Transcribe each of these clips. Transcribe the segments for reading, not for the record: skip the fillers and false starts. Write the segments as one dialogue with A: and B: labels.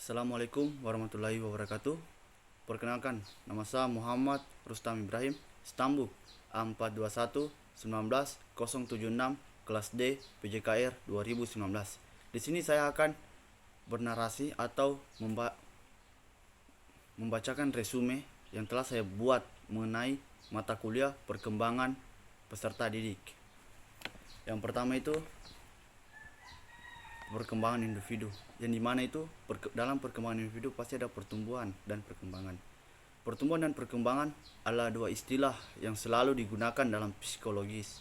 A: Assalamualaikum warahmatullahi wabarakatuh. Perkenalkan, nama saya Muhammad Rustam Ibrahim, Stambuk A421-19-076, kelas D, PJKR 2019. Di sini saya akan bernarasi atau membacakan resume yang telah saya buat mengenai mata kuliah perkembangan peserta didik. Yang pertama itu perkembangan individu, yang dimana itu dalam perkembangan individu pasti ada pertumbuhan dan perkembangan. Pertumbuhan dan perkembangan adalah dua istilah yang selalu digunakan dalam psikologis.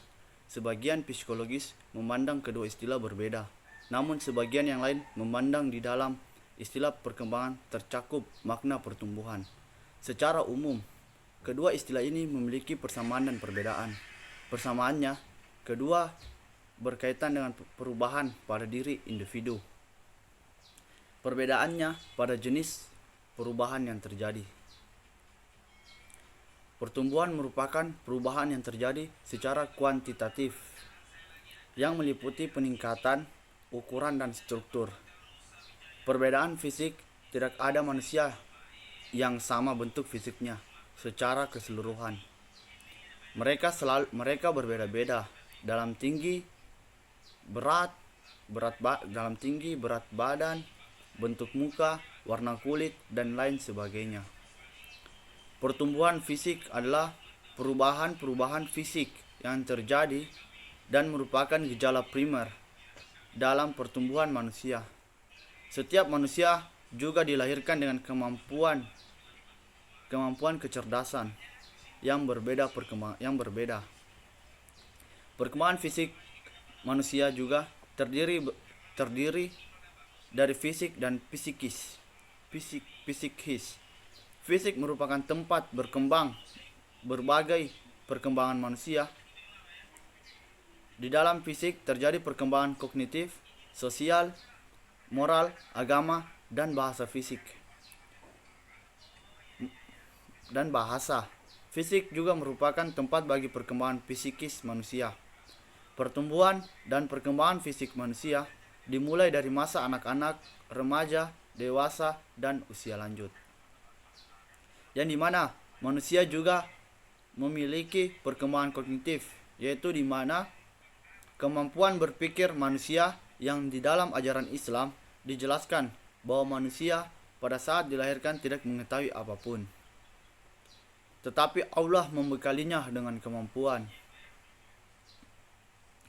A: Sebagian psikologis memandang kedua istilah berbeda, namun sebagian yang lain memandang di dalam istilah perkembangan tercakup makna pertumbuhan. Secara umum, kedua istilah ini memiliki persamaan dan perbedaan. Persamaannya, kedua berkaitan dengan perubahan pada diri individu. Perbedaannya pada jenis perubahan yang terjadi. Pertumbuhan merupakan perubahan yang terjadi secara kuantitatif yang meliputi peningkatan ukuran dan struktur. Perbedaan fisik, tidak ada manusia yang sama bentuk fisiknya secara keseluruhan. Mereka berbeda-beda dalam tinggi, berat badan, bentuk muka, warna kulit, dan lain sebagainya. Pertumbuhan fisik adalah perubahan fisik yang terjadi dan merupakan gejala primer dalam pertumbuhan manusia. Setiap manusia juga dilahirkan dengan kemampuan kecerdasan yang berbeda. Perkembangan fisik manusia juga terdiri dari fisik dan psikis. Fisik merupakan tempat berkembang berbagai perkembangan manusia. Di dalam fisik terjadi perkembangan kognitif, sosial, moral, agama, dan bahasa fisik. Fisik juga merupakan tempat bagi perkembangan psikis manusia. Pertumbuhan dan perkembangan fisik manusia dimulai dari masa anak-anak, remaja, dewasa, dan usia lanjut. Yang dimana manusia juga memiliki perkembangan kognitif, yaitu dimana kemampuan berpikir manusia yang di dalam ajaran Islam dijelaskan bahwa manusia pada saat dilahirkan tidak mengetahui apapun. Tetapi Allah membekalinya dengan kemampuan,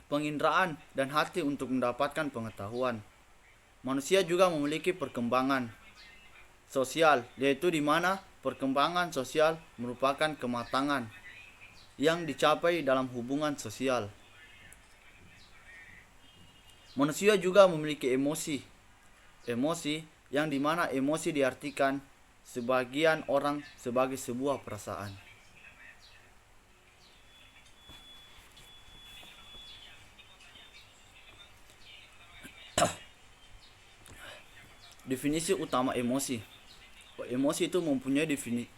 A: penginderaan, dan hati untuk mendapatkan pengetahuan. Manusia juga memiliki perkembangan sosial, yaitu di mana perkembangan sosial merupakan kematangan yang dicapai dalam hubungan sosial. Manusia juga memiliki emosi yang di mana emosi diartikan sebagian orang sebagai sebuah perasaan. Definisi utama emosi. Emosi itu mempunyai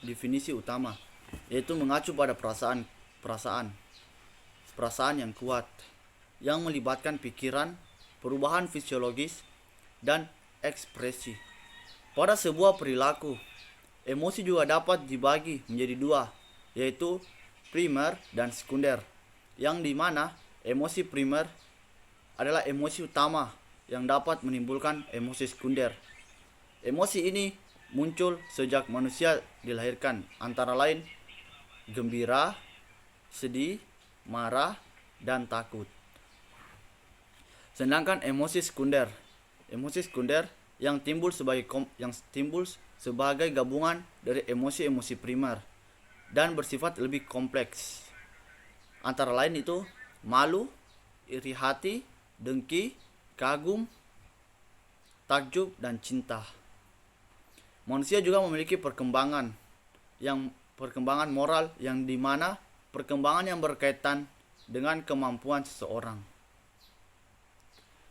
A: definisi utama, yaitu mengacu pada perasaan yang kuat, yang melibatkan pikiran, perubahan fisiologis, dan ekspresi. Pada sebuah perilaku, emosi juga dapat dibagi menjadi dua, yaitu primer dan sekunder, yang dimana emosi primer adalah emosi utama yang dapat menimbulkan emosi sekunder. Emosi ini muncul sejak manusia dilahirkan, antara lain gembira, sedih, marah, dan takut. Sedangkan emosi sekunder yang timbul sebagai gabungan dari emosi-emosi primer dan bersifat lebih kompleks. Antara lain itu malu, iri hati, dengki, kagum, takjub, dan cinta. Manusia juga memiliki perkembangan moral yang dimana perkembangan yang berkaitan dengan kemampuan seseorang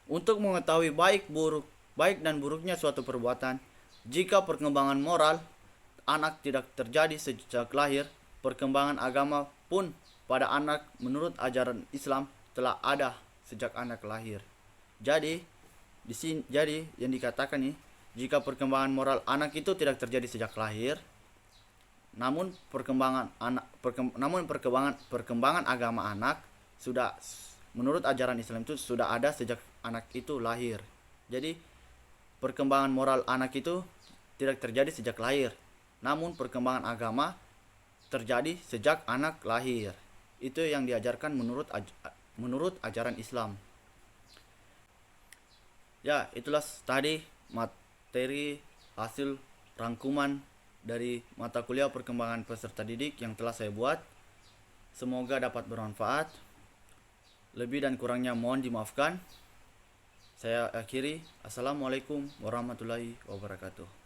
A: untuk mengetahui baik dan buruknya suatu perbuatan. Jika perkembangan moral anak tidak terjadi sejak lahir, perkembangan agama pun pada anak menurut ajaran Islam telah ada sejak anak lahir. Jadi yang dikatakan nih, jika perkembangan moral anak itu tidak terjadi sejak lahir, namun perkembangan agama anak sudah, menurut ajaran Islam itu sudah ada sejak anak itu lahir. Jadi perkembangan moral anak itu tidak terjadi sejak lahir, namun perkembangan agama terjadi sejak anak lahir. Itu yang diajarkan menurut ajaran Islam. Ya, itulah tadi materi hasil rangkuman dari mata kuliah perkembangan peserta didik yang telah saya buat. Semoga dapat bermanfaat. Lebih dan kurangnya mohon dimaafkan. Saya akhiri. Assalamualaikum warahmatullahi wabarakatuh.